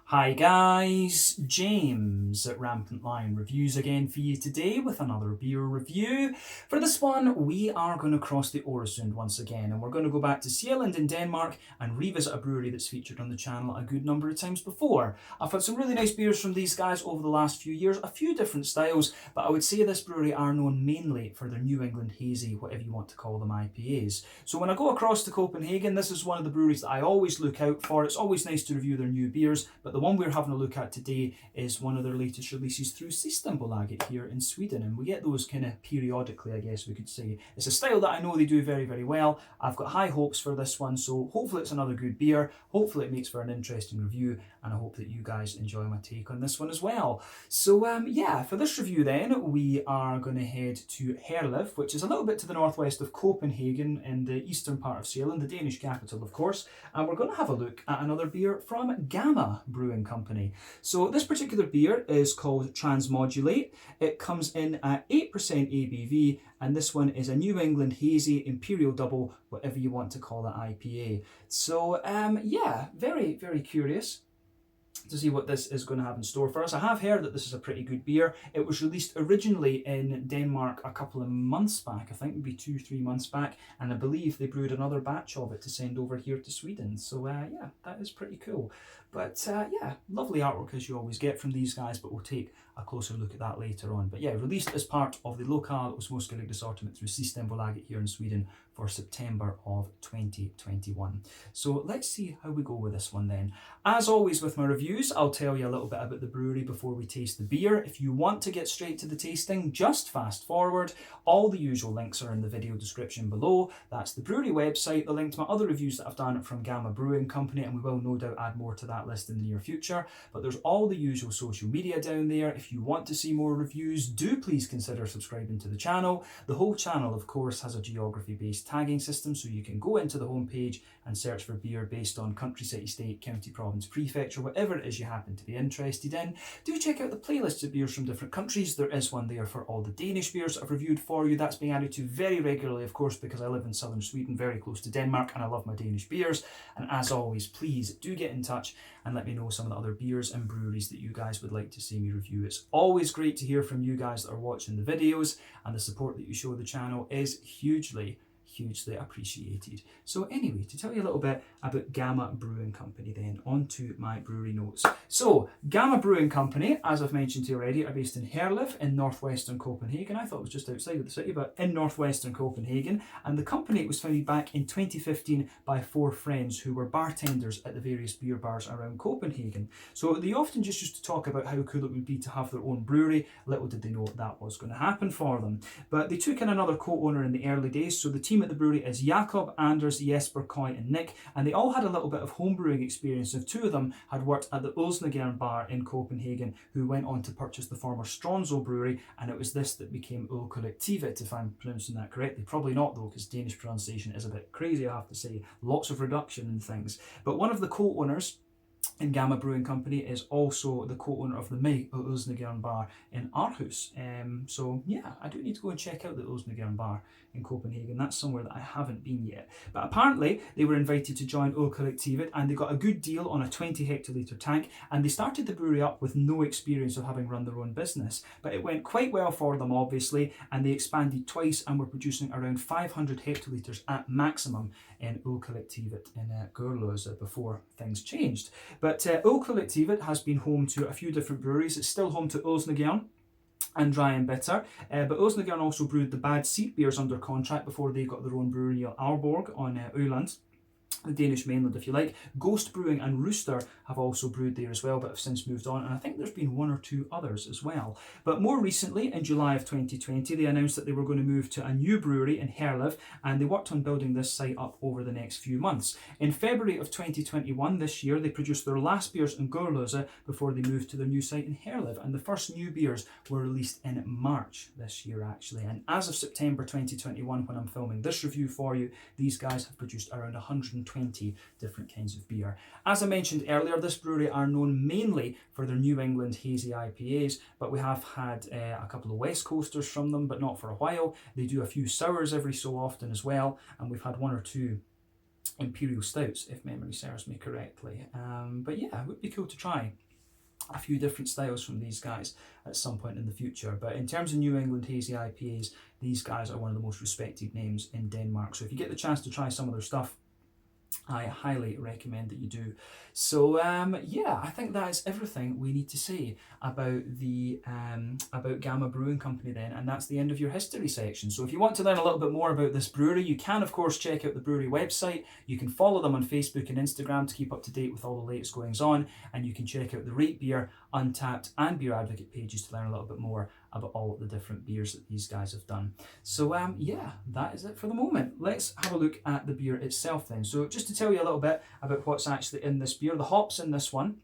Hi guys, James at Rampant Lion Reviews again for you today with another beer review. For this one, we are going to cross the Øresund once again, and we're going to go back to Sjælland in Denmark and revisit a brewery that's featured on the channel a good number of times before. I've had some really nice beers from these guys over the last few years, a few different styles, but I would say this brewery are known mainly for their New England hazy, whatever you want to call them, IPAs. So when I go across to Copenhagen, this is one of the breweries that I always look out for. It's always nice to review their new beers, but the one we're having a look at today is one of their latest releases through Systembolaget here in Sweden, and we get those kind of periodically, I guess we could say. It's a style that I know they do very, very well. I've got high hopes for this one, so hopefully it's another good beer. Hopefully it makes for an interesting review, and I hope that you guys enjoy my take on this one as well. So yeah, for this review then, we are going to head to Herlev, which is a little bit to the northwest of Copenhagen in the eastern part of Sjælland, the Danish capital, of course, and we're going to have a look at another beer from Gamma Brewing Company. So this particular beer is called Transmodulate. It comes in at 8% ABV, and this one is a New England Hazy Imperial Double, whatever you want to call it, IPA. So yeah, very, very curious to see what this is going to have in store for us. I have heard that this is a pretty good beer. It was released originally in Denmark a couple of months back, I think maybe 2-3 months back, and I believe they brewed another batch of it to send over here to Sweden. So yeah, that is pretty cool. But yeah, lovely artwork as you always get from these guys, but we'll take a closer look at that later on. But yeah, released as part of the Lokal Osmoskelig assortment through Systembolaget here in Sweden for September of 2021. So let's see how we go with this one then. As always with my reviews, I'll tell you a little bit about the brewery before we taste the beer. If you want to get straight to the tasting, just fast forward. All the usual links are in the video description below. That's the brewery website, the link to my other reviews that I've done from Gamma Brewing Company, and we will no doubt add more to that list in the near future. But there's all the usual social media down there. If you want to see more reviews, do please consider subscribing to the channel. The whole channel, of course, has a geography-based tagging system, so you can go into the homepage and search for beer based on country, city, state, county, province, prefecture, whatever it is you happen to be interested in. Do check out the playlists of beers from different countries. There is one there for all the Danish beers I've reviewed for you. That's being added to very regularly, of course, because I live in southern Sweden, very close to Denmark, and I love my Danish beers. And as always, please do get in touch and let me know some of the other beers and breweries that you guys would like to see me review. It's always great to hear from you guys that are watching the videos, and the support that you show the channel is hugely appreciated. So anyway, to tell you a little bit about Gamma Brewing Company then, on to my brewery notes. So Gamma Brewing Company, as I've mentioned to you already, are based in Herlev in northwestern Copenhagen. I thought it was just outside of the city, but in northwestern Copenhagen. And the company was founded back in 2015 by 4 friends who were bartenders at the various beer bars around Copenhagen. So they often just used to talk about how cool it would be to have their own brewery. Little did they know that was going to happen for them. But they took in another co-owner in the early days, so the team at the brewery is Jakob, Anders, Jesper, Coy and Nick, and they all had a little bit of homebrewing experience. And 2 of them had worked at the Ulsnegeren bar in Copenhagen, who went on to purchase the former Stronzo brewery, and it was this that became Ølkollektivet, if I'm pronouncing that correctly. Probably not though, because Danish pronunciation is a bit crazy, I have to say. Lots of reduction and things. But one of the co-owners in Gamma Brewing Company is also the co-owner of the Ulsnegeren bar in Aarhus. So yeah, I do need to go and check out the Ulsnegeren bar in Copenhagen. That's somewhere that I haven't been yet. But apparently they were invited to join Ølkollektivet, and they got a good deal on a 20 hectolitre tank, and they started the brewery up with no experience of having run their own business. But it went quite well for them, obviously, and they expanded twice and were producing around 500 hectolitres at maximum in Ølkollektivet in Gørløse before things changed. But Ølkollektivet has been home to a few different breweries. It's still home to Ulsnegeren and Dry and Bitter, but Ulsnegeren also brewed the Bad Seed beers under contract before they got their own brewery near Aalborg on Øland, the Danish mainland if you like. Ghost Brewing and Rooster have also brewed there as well, but have since moved on, and I think there's been 1 or 2 others as well. But more recently, in July of 2020, they announced that they were going to move to a new brewery in Herlev, and they worked on building this site up over the next few months. In February of 2021, this year, they produced their last beers in Gørløse before they moved to their new site in Herlev, and the first new beers were released in March this year actually. And as of September 2021, when I'm filming this review for you, these guys have produced around 120 different kinds of beer. As I mentioned earlier, this brewery are known mainly for their New England hazy IPAs, but we have had a couple of West Coasters from them, but not for a while. They do a few sours every so often as well, and we've had 1 or 2 imperial stouts, if memory serves me correctly. But yeah, it would be cool to try a few different styles from these guys at some point in the future. But in terms of New England hazy IPAs, these guys are one of the most respected names in Denmark. So if you get the chance to try some of their stuff, I highly recommend that you do. So yeah, I think that is everything we need to say about the about Gamma Brewing Company then, and that's the end of your history section. So if you want to learn a little bit more about this brewery, you can of course check out the brewery website. You can follow them on Facebook and Instagram to keep up to date with all the latest goings on, and you can check out the Rate Beer, Untappd and Beer Advocate pages to learn a little bit more about all the different beers that these guys have done. So yeah, that is it for the moment. Let's have a look at the beer itself then. So just to tell you a little bit about what's actually in this beer, the hops in this one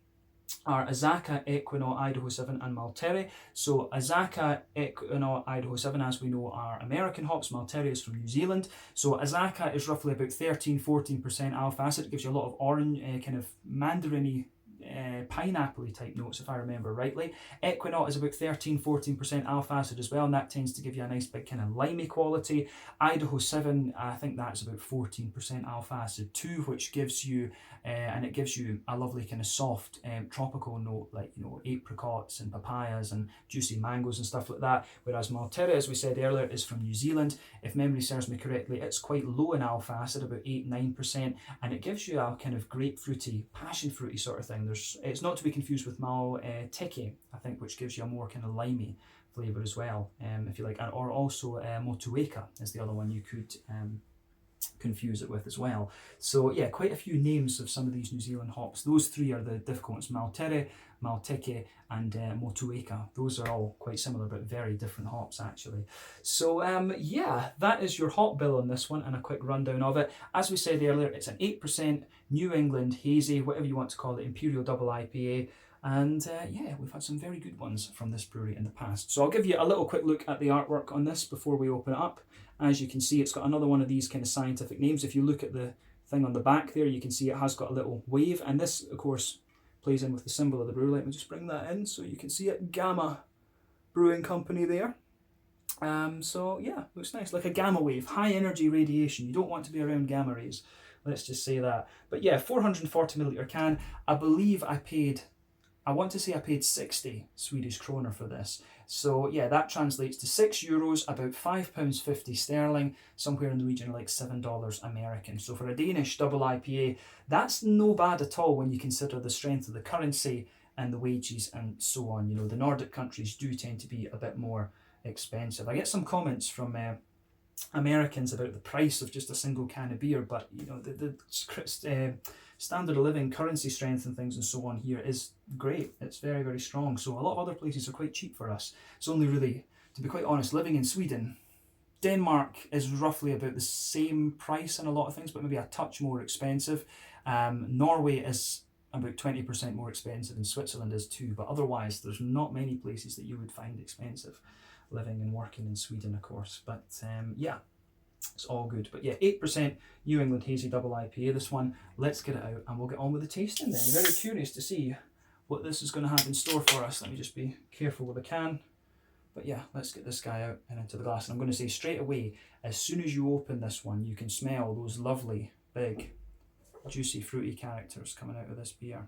are Azacca, Equinol, Idaho 7 and Maltere. So Azacca, Equinol, Idaho 7, as we know, are American hops. Maltere is from New Zealand. So Azacca is roughly about 13-14% alpha acid. It gives you a lot of orange, kind of mandarin-y, pineapple-y type notes, if I remember rightly. Equinol is about 13-14% alpha acid as well, and that tends to give you a nice big kind of limey quality. Idaho 7, I think that's about 14% alpha acid too, which gives you and it gives you a lovely kind of soft tropical note, like, you know, apricots and papayas and juicy mangoes and stuff like that. Whereas Maltere, as we said earlier, is from New Zealand. If memory serves me correctly, it's quite low in alpha acid, about 8-9%, and it gives you a kind of grapefruity, passion fruity sort of thing. It's not to be confused with Malteke, I think, which gives you a more kind of limey flavour as well, if you like, or also Motueka is the other one you could confuse it with as well. So yeah, quite a few names of some of these New Zealand hops. Those three are the difficult ones: Maltere, Malteke and Motueka. Those are all quite similar but very different hops actually. So yeah, that is your hop bill on this one and a quick rundown of it. As we said earlier, it's an 8% New England hazy, whatever you want to call it, Imperial Double IPA. And yeah, we've had some very good ones from this brewery in the past. So I'll give you a little quick look at the artwork on this before we open it up. As you can see, it's got another one of these kind of scientific names. If you look at the thing on the back there, you can see it has got a little wave, and this of course plays in with the symbol of the brewery. Let me just bring that in so you can see it. Gamma Brewing Company there. So yeah, looks nice, like a gamma wave, high energy radiation. You don't want to be around gamma rays, let's just say that. But yeah, 440 milliliter can. I believe I want to say I paid 60 Swedish kroner for this. So yeah, that translates to €6, about £5.50 sterling, somewhere in the region of like $7 American. So for a Danish double IPA, that's no bad at all when you consider the strength of the currency and the wages and so on. You know, the Nordic countries do tend to be a bit more expensive. I get some comments from Americans about the price of just a single can of beer, but you know, the standard of living, currency strength and things and so on here is great. It's very, very strong. So a lot of other places are quite cheap for us. It's only really, to be quite honest, living in Sweden, Denmark is roughly about the same price in a lot of things, but maybe a touch more expensive. Norway is about 20% more expensive, and Switzerland is too, but otherwise there's not many places that you would find expensive living and working in Sweden, of course. But yeah, it's all good. But yeah, 8% New England Hazy Double IPA, this one. Let's get it out and we'll get on with the tasting then. Very curious to see what this is going to have in store for us. Let me just be careful with the can. But yeah, let's get this guy out and into the glass. And I'm going to say straight away, as soon as you open this one, you can smell those lovely, big, juicy, fruity characters coming out of this beer.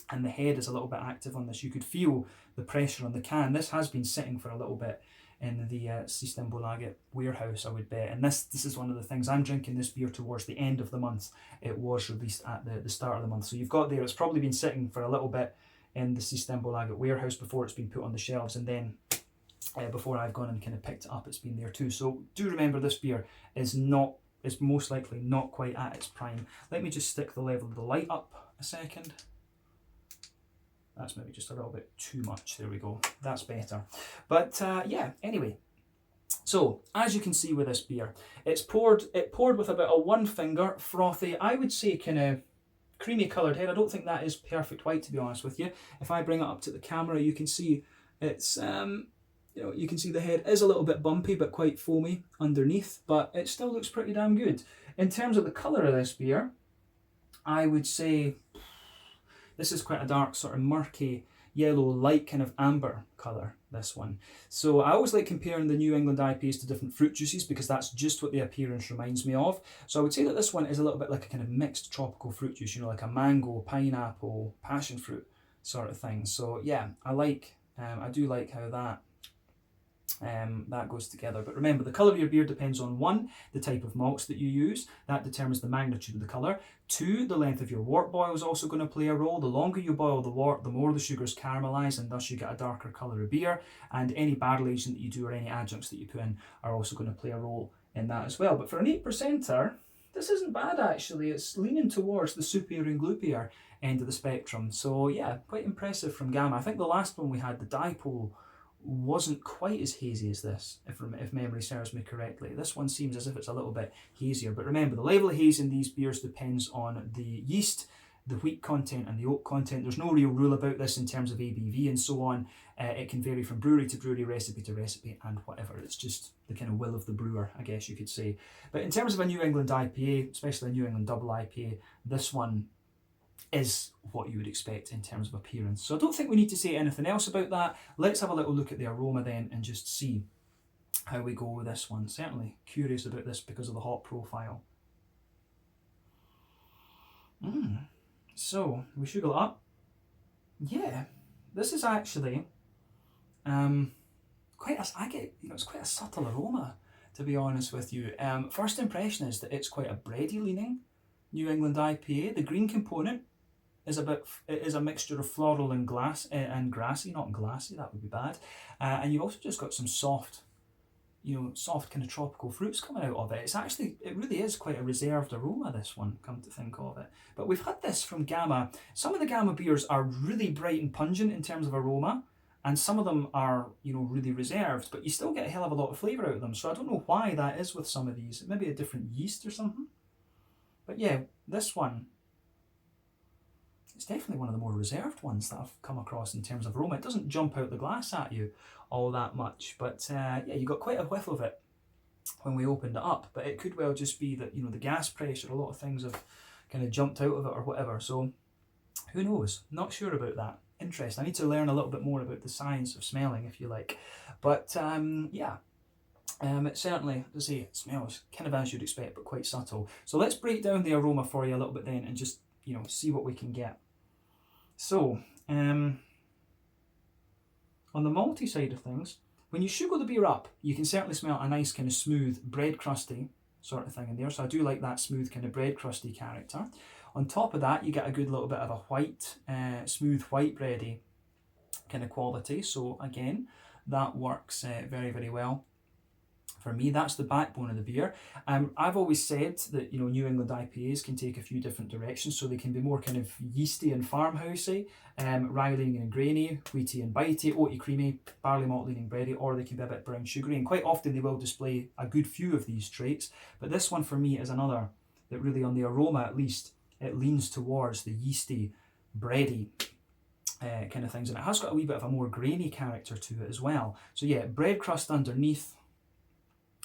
And the head is a little bit active on this. You could feel the pressure on the can. This has been sitting for a little bit in the Systembolaget warehouse, I would bet. And this is one of the things. I'm drinking this beer towards the end of the month. It was released at the start of the month. So you've got there, it's probably been sitting for a little bit in the Systembolaget warehouse before it's been put on the shelves. And then before I've gone and kind of picked it up, it's been there too. So do remember, this beer is most likely not quite at its prime. Let me just stick the level of the light up a second. That's maybe just a little bit too much. There we go. That's better. But yeah, anyway. So, as you can see with this beer, it poured with about a one finger, frothy, I would say kind of creamy coloured head. I don't think that is perfect white, to be honest with you. If I bring it up to the camera, you can see it's, you know, you can see the head is a little bit bumpy, but quite foamy underneath, but it still looks pretty damn good. In terms of the colour of this beer, I would say this is quite a dark, sort of murky yellow, light kind of amber colour, this one. So I always like comparing the New England IPAs to different fruit juices because that's just what the appearance reminds me of. So I would say that this one is a little bit like a kind of mixed tropical fruit juice, you know, like a mango, pineapple, passion fruit sort of thing. So yeah, I do like how that goes together. But remember, the colour of your beer depends on 1, the type of malts that you use. That determines the magnitude of the colour. 2, the length of your wort boil is also going to play a role. The longer you boil the wort, the more the sugars caramelise, and thus you get a darker colour of beer. And any barrel aging that you do or any adjuncts that you put in are also going to play a role in that as well. But for an 8%er, this isn't bad actually. It's leaning towards the soupier and gloopier end of the spectrum. So yeah, quite impressive from Gamma. I think the last one we had, the Dipole, wasn't quite as hazy as this, if memory serves me correctly. This one seems as if it's a little bit hazier, but remember, the level of haze in these beers depends on the yeast, the wheat content and the oak content. There's no real rule about this in terms of ABV and so on. It can vary from brewery to brewery, recipe to recipe, and whatever. It's just the kind of will of the brewer, I guess you could say. But in terms of a New England IPA, especially a New England double IPA, this one is what you would expect in terms of appearance. So I don't think we need to say anything else about that. Let's have a little look at the aroma then and just see how we go with this one. Certainly curious about this because of the hop profile. So we sugar it up. Yeah, this is actually it's quite a subtle aroma, to be honest with you. First impression is that it's quite a bready leaning New England IPA. The green component is a mixture of floral and grassy, not glassy, that would be bad. And you've also just got some soft kind of tropical fruits coming out of it. It really is quite a reserved aroma, this one, come to think of it. But we've had this from Gamma. Some of the Gamma beers are really bright and pungent in terms of aroma, and some of them are, really reserved, but you still get a hell of a lot of flavour out of them. So I don't know why that is with some of these. Maybe a different yeast or something. But yeah, this one, it's definitely one of the more reserved ones that I've come across in terms of aroma. It doesn't jump out the glass at you all that much, but yeah, you got quite a whiff of it when we opened it up. But it could well just be that, the gas pressure, a lot of things have kind of jumped out of it or whatever. So who knows? Not sure about that. Interesting. I need to learn a little bit more about the science of smelling, if you like. But yeah. It certainly, as I say, it smells kind of as you'd expect, but quite subtle. So let's break down the aroma for you a little bit then and just, see what we can get. So, on the malty side of things, when you sugar the beer up, you can certainly smell a nice kind of smooth bread crusty sort of thing in there. So I do like that smooth kind of bread crusty character. On top of that, you get a good little bit of a white, smooth white bready kind of quality. So again, that works very, very well. For me, that's the backbone of the beer. I've always said that New England IPAs can take a few different directions, so they can be more kind of yeasty and farmhousey, rye leaning and grainy, wheaty and bitey, oaty creamy, barley malt leaning bready, or they can be a bit brown sugary. And quite often they will display a good few of these traits. But this one for me is another that really, on the aroma at least, it leans towards the yeasty, bready kind of things, and it has got a wee bit of a more grainy character to it as well. So yeah, bread crust underneath.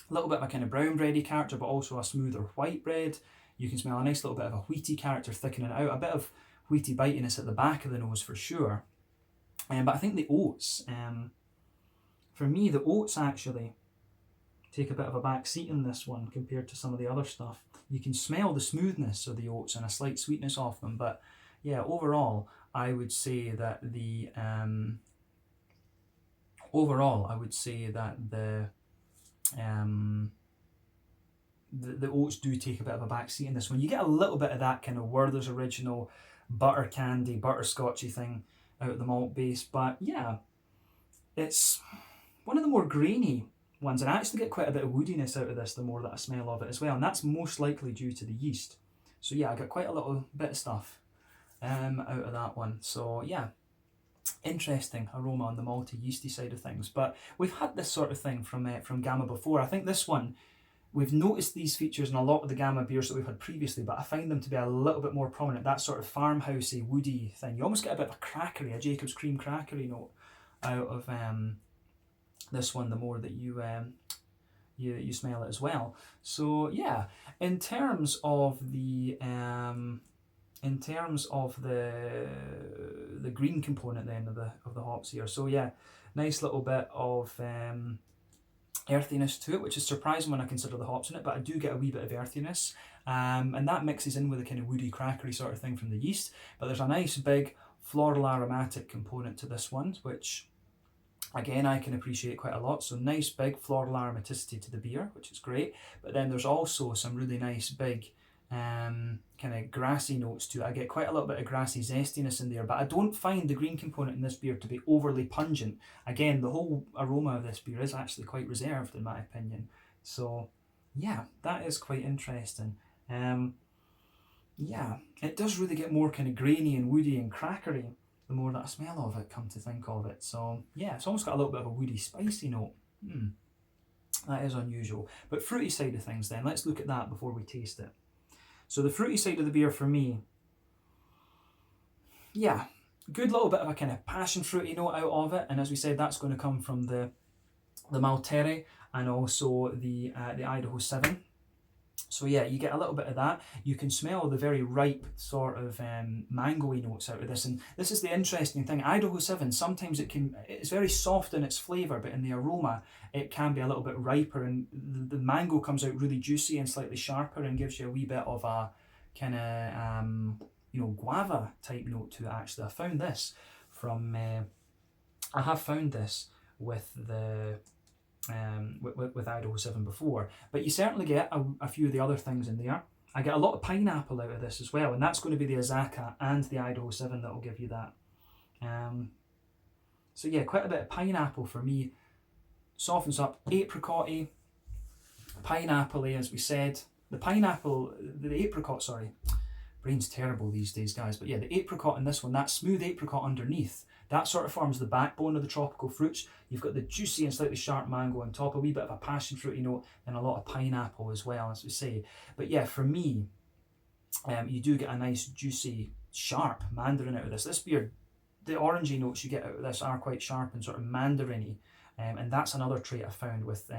A little bit of a kind of brown bready character, but also a smoother white bread. You can smell a nice little bit of a wheaty character thickening out, a bit of wheaty bitiness at the back of the nose for sure. But I think the oats, for me, the oats actually take a bit of a back seat in this one compared to some of the other stuff. You can smell the smoothness of the oats and a slight sweetness off them, but yeah, overall, I would say that the oats do take a bit of a backseat in this one. You get a little bit of that kind of Werther's Original butter candy, butterscotchy thing out of the malt base, but yeah, it's one of the more grainy ones, and I actually get quite a bit of woodiness out of this the more that I smell of it as well, and that's most likely due to the yeast. So yeah, I got quite a little bit of stuff out of that one. So yeah, interesting aroma on the malty yeasty side of things. But we've had this sort of thing from Gamma before. I think this one, we've noticed these features in a lot of the Gamma beers that we've had previously, but I find them to be a little bit more prominent. That sort of farmhousey, woody thing. You almost get a bit of a crackery, a Jacob's cream crackery note out of this one the more that you smell it as well. So yeah, in terms of the the green component then of the hops here. So yeah, nice little bit of earthiness to it, which is surprising when I consider the hops in it, but I do get a wee bit of earthiness, and that mixes in with a kind of woody crackery sort of thing from the yeast. But there's a nice big floral aromatic component to this one, which again I can appreciate quite a lot. So nice big floral aromaticity to the beer, which is great. But then there's also some really nice big kind of grassy notes to it. I get quite a little bit of grassy zestiness in there, but I don't find the green component in this beer to be overly pungent. Again, the whole aroma of this beer is actually quite reserved in my opinion. So yeah, that is quite interesting. Yeah, it does really get more kind of grainy and woody and crackery the more that I smell of it, come to think of it. So yeah, it's almost got a little bit of a woody spicy note. That is unusual. But fruity side of things then, let's look at that before we taste it. So the fruity side of the beer for me, yeah, good little bit of a kind of passion fruity note out of it. And as we said, that's going to come from the Maltere and also the Idaho 7. So yeah, you get a little bit of that. You can smell the very ripe sort of mango-y notes out of this. And this is the interesting thing. Idaho 7, sometimes it's very soft in its flavour, but in the aroma, it can be a little bit riper. And the mango comes out really juicy and slightly sharper and gives you a wee bit of a kind of, guava type note to it, actually. I found this from, I have found this with the... with Idaho 7 before, but you certainly get a few of the other things in there. I get a lot of pineapple out of this as well, and that's going to be the Azacca and the Idaho 7 that will give you that. So yeah, quite a bit of pineapple for me. Softens up, apricot-y, pineapple-y, as we said. The apricot, sorry, brain's terrible these days, guys, but yeah, the apricot in this one, that smooth apricot underneath, that sort of forms the backbone of the tropical fruits. You've got the juicy and slightly sharp mango on top, a wee bit of a passion fruity note, and a lot of pineapple as well, as we say. But yeah, for me, you do get a nice juicy, sharp mandarin out of this. This beer, the orangey notes you get out of this are quite sharp and sort of mandarin-y, and that's another trait I found with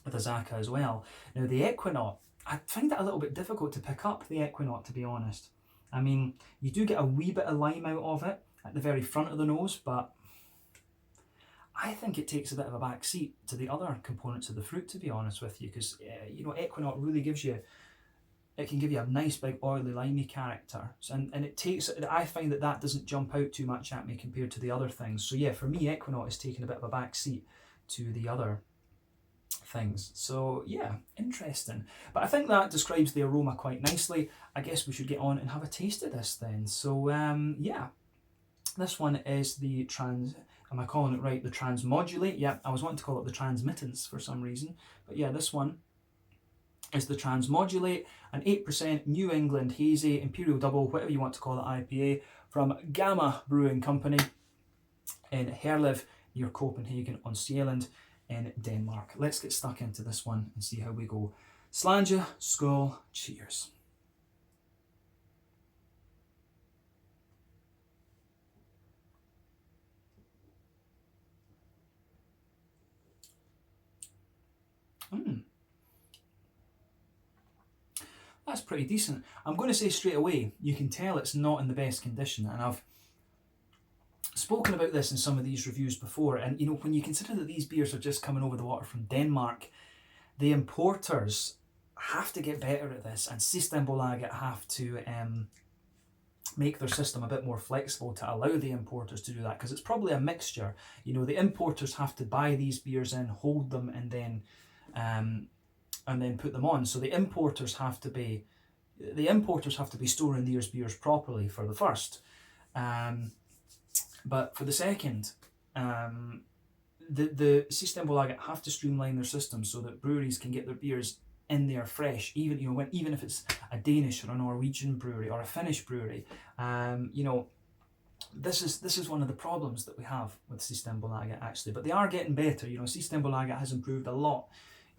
Azacca as well. Now the Equinaut, I find it a little bit difficult to pick up the Equinaut, to be honest. I mean, you do get a wee bit of lime out of it at the very front of the nose, but I think it takes a bit of a back seat to the other components of the fruit, to be honest with you, because Equinaut really it can give you a nice big oily limey character, and I find that doesn't jump out too much at me compared to the other things. So yeah, for me, Equinaut is taking a bit of a back seat to the other things. So yeah, interesting. But I think that describes the aroma quite nicely. I guess we should get on and have a taste of this then. So yeah, this one is the am I calling it right? The Transmodulate. Yeah, I was wanting to call it the Transmittance for some reason. But yeah, this one is the Transmodulate, an 8% New England Hazy, Imperial Double, whatever you want to call it, IPA from Gamma Brewing Company in Herlev near Copenhagen on Sjælland in Denmark. Let's get stuck into this one and see how we go. Slanja, skål, cheers. That's pretty decent. I'm going to say straight away, you can tell it's not in the best condition, and I've spoken about this in some of these reviews before, and when you consider that these beers are just coming over the water from Denmark, the importers have to get better at this, and Systembolaget have to make their system a bit more flexible to allow the importers to do that, because it's probably a mixture. The importers have to buy these beers in, hold them, and then put them on. So the importers have to be storing these beers properly for the first. But for the second, the Systembolaget have to streamline their system so that breweries can get their beers in there fresh, even if it's a Danish or a Norwegian brewery or a Finnish brewery. This is one of the problems that we have with Systembolaget, actually. But they are getting better. Systembolaget has improved a lot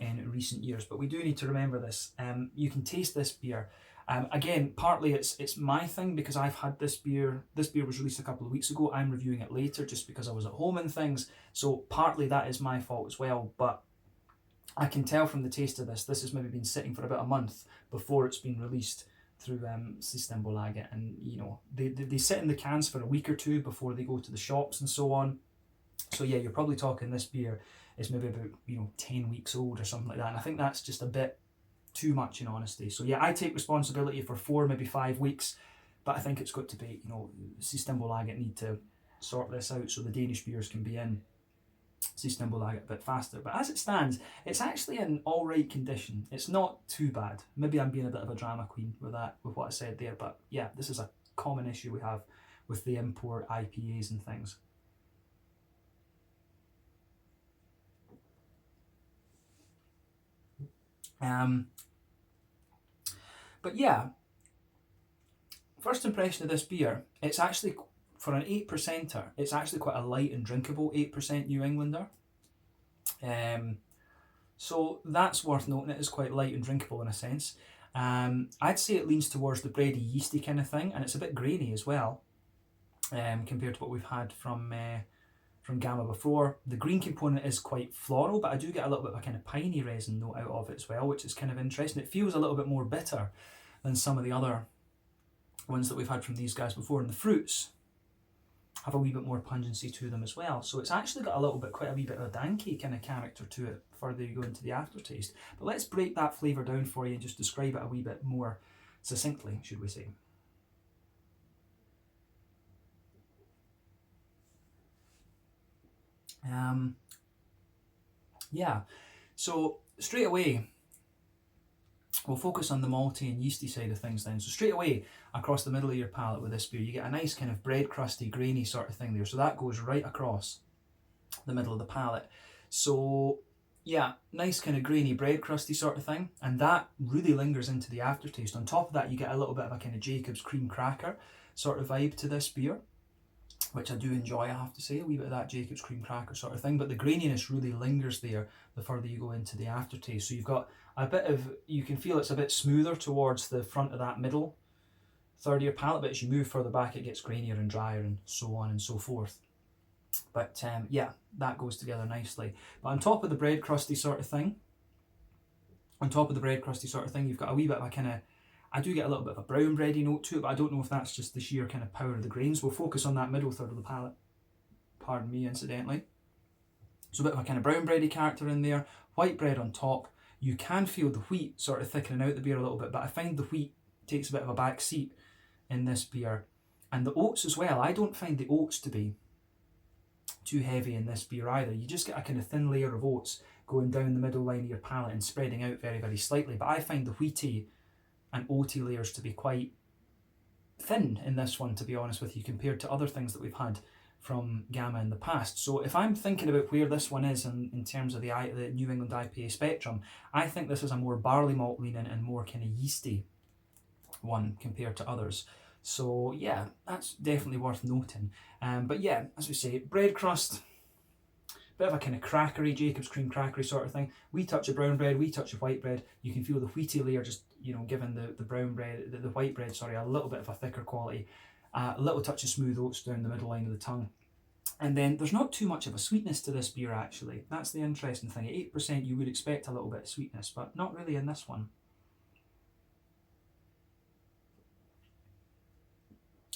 in recent years, but we do need to remember this. You can taste this beer. Again, partly it's my thing because I've had this beer. This beer was released a couple of weeks ago. I'm reviewing it later just because I was at home and things. So partly that is my fault as well. But I can tell from the taste of this has maybe been sitting for about a month before it's been released. Systembolaget, and you know they sit in the cans for a week or two before they go to the shops and so on. So yeah, you're probably talking this beer is maybe about 10 weeks old or something like that, and I think that's just a bit too much in honesty. So yeah, I take responsibility for 4, maybe 5 weeks, but I think it's got to be, Systembolaget need to sort this out so the Danish beers can be in Systembolaget a bit faster. But as it stands, it's actually in all right condition. It's not too bad. Maybe I'm being a bit of a drama queen with what I said there, but yeah, this is a common issue we have with the import IPAs and things. But yeah, first impression of this beer, it's actually, for an 8%er, it's actually quite a light and drinkable 8% New Englander. So that's worth noting. It is quite light and drinkable in a sense. I'd say it leans towards the bready, yeasty kind of thing, and it's a bit grainy as well, compared to what we've had from Gamma before. The green component is quite floral, but I do get a little bit of a kind of piney resin note out of it as well, which is kind of interesting. It feels a little bit more bitter than some of the other ones that we've had from these guys before, and the fruits have a wee bit more pungency to them as well. So it's actually got quite a wee bit of a danky kind of character to it further you go into the aftertaste. But let's break that flavour down for you and just describe it a wee bit more succinctly, should we say. Yeah, so straight away we'll focus on the malty and yeasty side of things then. So straight away across the middle of your palate with this beer, you get a nice kind of bread crusty, grainy sort of thing there. So that goes right across the middle of the palate. So yeah, nice kind of grainy bread crusty sort of thing, and that really lingers into the aftertaste. On top of that, you get a little bit of a kind of Jacob's cream cracker sort of vibe to this beer, which I do enjoy, I have to say, a wee bit of that Jacob's cream cracker sort of thing, but the graininess really lingers there the further you go into the aftertaste. So you've got a bit of, you can feel it's a bit smoother towards the front of that middle third of your palate, but as you move further back it gets grainier and drier and so on and so forth. But yeah, that goes together nicely. But on top of the bread crusty sort of thing, you've got a wee bit of a kind of, I do get a little bit of a brown bready note to it, but I don't know if that's just the sheer kind of power of the grains. We'll focus on that middle third of the palate. Pardon me, incidentally. So a bit of a kind of brown bready character in there, white bread on top. You can feel the wheat sort of thickening out the beer a little bit, but I find the wheat takes a bit of a back seat in this beer. And the oats as well, I don't find the oats to be too heavy in this beer either. You just get a kind of thin layer of oats going down the middle line of your palate and spreading out very, very slightly. But I find the wheaty and oaty layers to be quite thin in this one, to be honest with you, compared to other things that we've had from Gamma in the past. So if I'm thinking about where this one is in terms of the New England IPA spectrum, I think this is a more barley malt leaning and more kind of yeasty one compared to others. So yeah, that's definitely worth noting. But yeah, as we say, bread crust, bit of a kind of crackery, Jacob's cream crackery sort of thing. Wee touch of brown bread, wee touch of white bread. You can feel the wheaty layer just, giving the brown bread, the white bread, sorry, a little bit of a thicker quality. A little touch of smooth oats down the middle line of the tongue. And then there's not too much of a sweetness to this beer actually. That's the interesting thing. At 8% you would expect a little bit of sweetness, but not really in this one.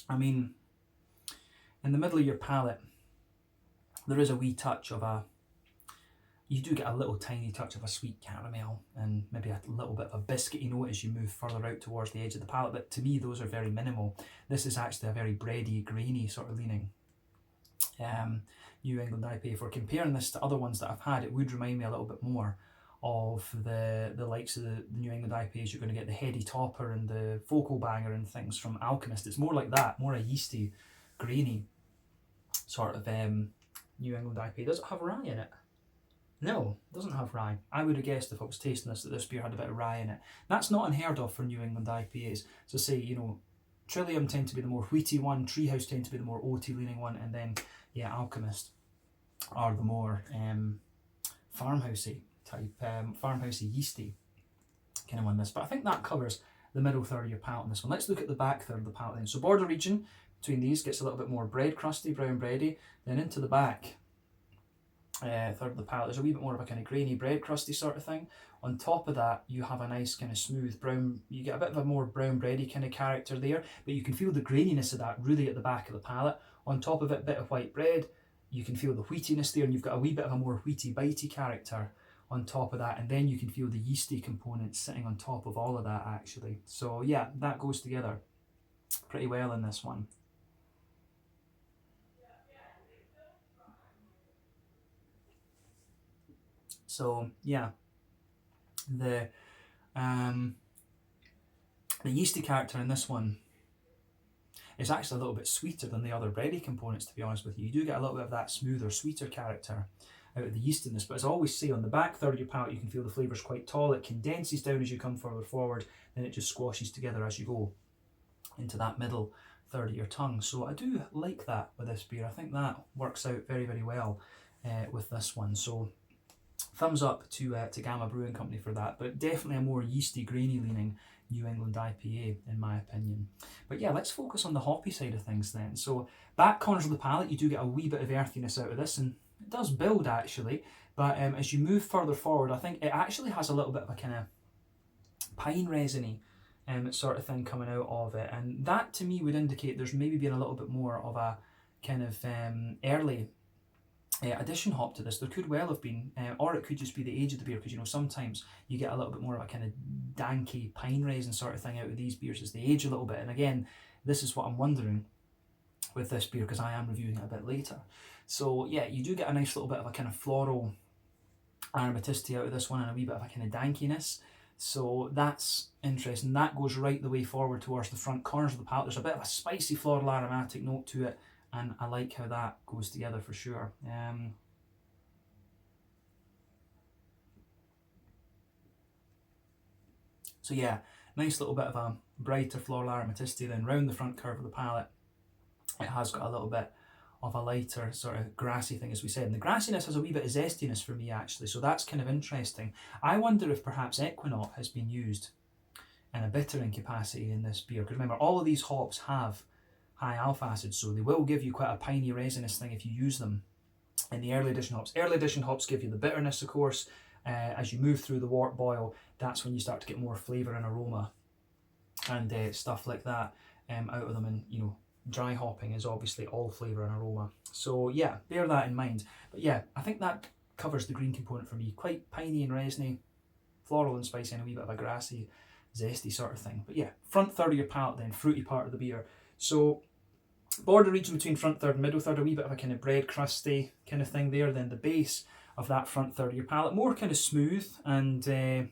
I mean, in the middle of your palate, there is a wee touch of you do get a little tiny touch of a sweet caramel and maybe a little bit of a biscuity note as you move further out towards the edge of the palate, but to me those are very minimal. This is actually a very bready, grainy sort of leaning New England IPA. If we're comparing this to other ones that I've had, it would remind me a little bit more of the likes of the New England IPAs. You're going to get the Heady Topper and the Focal Banger and things from Alchemist. It's more like that, more a yeasty, grainy sort of New England IPA. Does it have rye in it? No, it doesn't have rye. I would have guessed if I was tasting this that this beer had a bit of rye in it. That's not unheard of for New England IPAs. So say, Trillium tend to be the more wheaty one, Treehouse tend to be the more oaty leaning one, and then, yeah, Alchemist are the more farmhousey type, farmhousey yeasty kind of one. This, but I think that covers the middle third of your palate in this one. Let's look at the back third of the palate then. So border region between these gets a little bit more bread crusty, brown bready. Then into the back third of the palate, there's a wee bit more of a kind of grainy bread crusty sort of thing. On top of that, you have a nice kind of smooth brown, you get a bit of a more brown bready kind of character there, but you can feel the graininess of that really at the back of the palate. On top of it, a bit of white bread, you can feel the wheatiness there, and you've got a wee bit of a more wheaty, bitey character on top of that, and then you can feel the yeasty components sitting on top of all of that actually. So yeah, that goes together pretty well in this one. So yeah, the yeasty character in this one is actually a little bit sweeter than the other bready components, to be honest with you. You do get a little bit of that smoother, sweeter character out of the yeast in this, but as I always say, on the back third of your palate you can feel the flavours quite tall. It condenses down as you come further forward, then it just squashes together as you go into that middle third of your tongue. So I do like that with this beer. I think that works out very, very well with this one. So thumbs up to Gamma Brewing Company for that, but definitely a more yeasty, grainy leaning New England IPA in my opinion. But yeah, let's focus on the hoppy side of things then. So back corners of the palate, you do get a wee bit of earthiness out of this, and it does build actually, but as you move further forward, I think it actually has a little bit of a kind of pine resiny sort of thing coming out of it, and that to me would indicate there's maybe been a little bit more of a kind of early addition hop to this. There could well have been, or it could just be the age of the beer, because you know sometimes you get a little bit more of a kind of danky pine resin sort of thing out of these beers as they age a little bit. And again, this is what I'm wondering with this beer, because I am reviewing it a bit later. So yeah, you do get a nice little bit of a kind of floral aromaticity out of this one, and a wee bit of a kind of dankiness. So that's interesting. That goes right the way forward towards the front corners of the palate. There's a bit of a spicy floral aromatic note to it, and I like how that goes together for sure. So yeah, nice little bit of a brighter floral aromaticity then round the front curve of the palate. It has got a little bit of a lighter sort of grassy thing, as we said, and the grassiness has a wee bit of zestiness for me actually, so that's kind of interesting. I wonder if perhaps Equinaut has been used in a bittering capacity in this beer, because remember, all of these hops have high alpha acid, so they will give you quite a piney resinous thing if you use them in the early edition hops. Early edition hops give you the bitterness, of course. As you move through the wort boil, that's when you start to get more flavour and aroma and stuff like that out of them. And you know, dry hopping is obviously all flavour and aroma. So yeah, bear that in mind. But yeah, I think that covers the green component for me. Quite piney and resiny, floral and spicy, and a wee bit of a grassy, zesty sort of thing. But yeah, front third of your palate then, fruity part of the beer. So border region between front third and middle third, a wee bit of a kind of bread crusty kind of thing there. Then the base of that front third of your palate, more kind of smooth and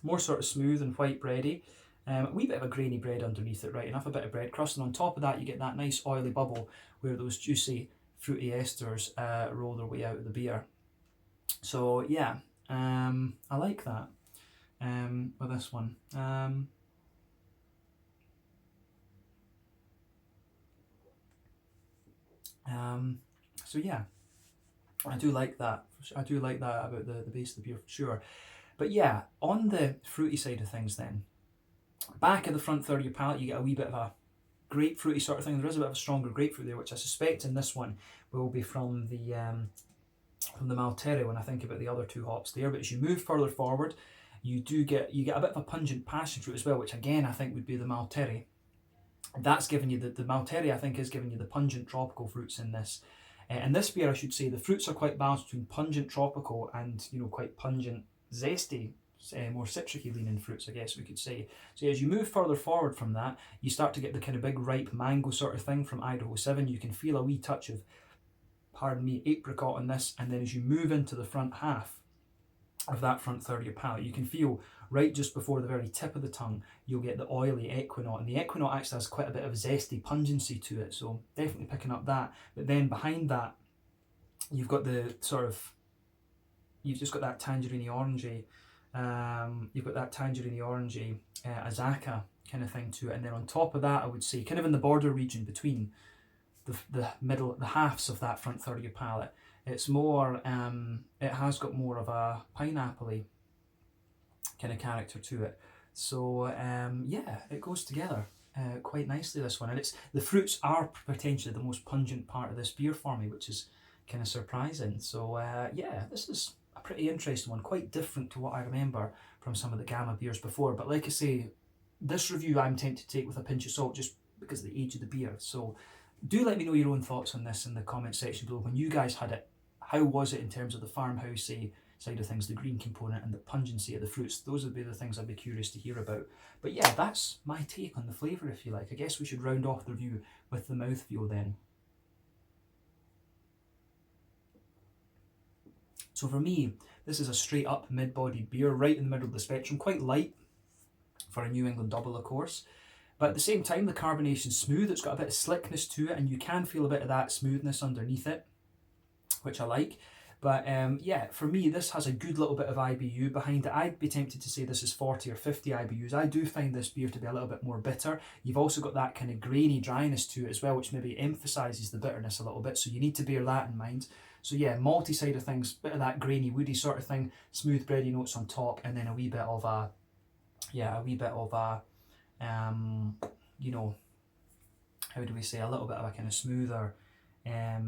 more sort of smooth and white bready. A wee bit of a grainy bread underneath it, right enough, a bit of bread crust, and on top of that you get that nice oily bubble where those juicy fruity esters roll their way out of the beer. So yeah, I like that with this one. So yeah, I do like that. I do like that about the base of the beer for sure. But yeah, on the fruity side of things then, back of the front third of your palate, you get a wee bit of a grapefruity sort of thing. There is a bit of a stronger grapefruit there, which I suspect in this one will be from the Maltere when I think about the other two hops there. But as you move further forward, you get a bit of a pungent passion fruit as well, which again I think would be the Maltere. That's giving you the Maltere, I think, is giving you the pungent tropical fruits in this. And this beer, I should say, the fruits are quite balanced between pungent tropical and, you know, quite pungent zesty, more citricy leaning fruits, I guess we could say. So as you move further forward from that, you start to get the kind of big ripe mango sort of thing from Idaho 7. You can feel a wee touch of, pardon me, apricot in this, and then as you move into the front half of that front third of your palate, you can feel right just before the very tip of the tongue, you'll get the oily Equinaut, and the Equinaut actually has quite a bit of zesty pungency to it, so definitely picking up that. But then behind that, you've got the sort of, you've just got that tangerine orangey, Azaka kind of thing to it, and then on top of that, I would say, kind of in the border region between the halves of that front third of your palate, it's more, it has got more of a pineapple-y kind of character to it. So yeah, it goes together quite nicely, this one. And it's, the fruits are potentially the most pungent part of this beer for me, which is kind of surprising. So yeah, this is a pretty interesting one, quite different to what I remember from some of the Gamma beers before. But like I say, this review I'm tempted to take with a pinch of salt just because of the age of the beer. So do let me know your own thoughts on this in the comment section below. When you guys had it, how was it in terms of the farmhousey side of things, the green component and the pungency of the fruits? Those would be the things I'd be curious to hear about. But yeah, that's my take on the flavour, if you like. I guess we should round off the review with the mouthfeel then. So for me, this is a straight up mid-bodied beer, right in the middle of the spectrum, quite light for a New England double, of course. But at the same time, the carbonation's smooth, it's got a bit of slickness to it, and you can feel a bit of that smoothness underneath it, which I like. But yeah, for me, this has a good little bit of IBU behind it. I'd be tempted to say this is 40 or 50 IBUs. I do find this beer to be a little bit more bitter. You've also got that kind of grainy dryness to it as well, which maybe emphasises the bitterness a little bit, so you need to bear that in mind. So yeah, malty side of things, bit of that grainy, woody sort of thing, smooth bready notes on top, and then a wee bit of a, you know, how do we say, a little bit of a kind of smoother, a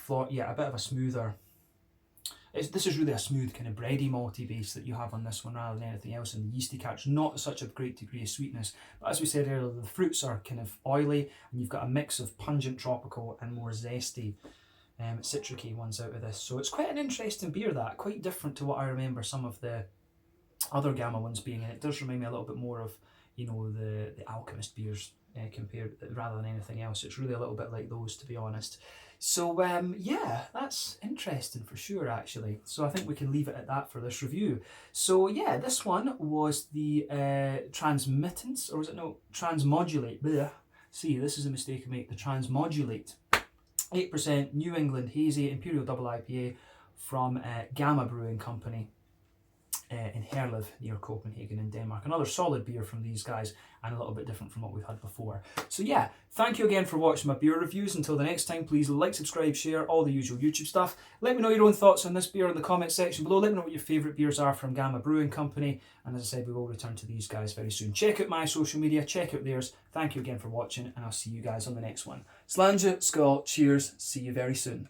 bit of a smoother, this is really a smooth kind of bready malty base that you have on this one rather than anything else, and the yeasty character, not such a great degree of sweetness. But as we said earlier, the fruits are kind of oily, and you've got a mix of pungent tropical and more zesty citricy ones out of this. So it's quite an interesting beer, that, quite different to what I remember some of the other Gamma ones being, and it does remind me a little bit more of, you know, the Alchemist beers compared, rather than anything else. It's really a little bit like those, to be honest. So yeah, that's interesting for sure, actually. So I think we can leave it at that for this review. So yeah, this one was the Transmodulate. Blech. See, this is a mistake I make. The Transmodulate 8% New England Hazy Imperial Double IPA from Gamma Brewing Company in Herlev near Copenhagen in Denmark. Another solid beer from these guys, and a little bit different from what we've had before. So yeah, thank you again for watching my beer reviews. Until the next time, please like, subscribe, share, all the usual YouTube stuff. Let me know your own thoughts on this beer in the comment section below. Let me know what your favourite beers are from Gamma Brewing Company. And as I said, we will return to these guys very soon. Check out my social media, check out theirs. Thank you again for watching, and I'll see you guys on the next one. Slàinte, skål, cheers, see you very soon.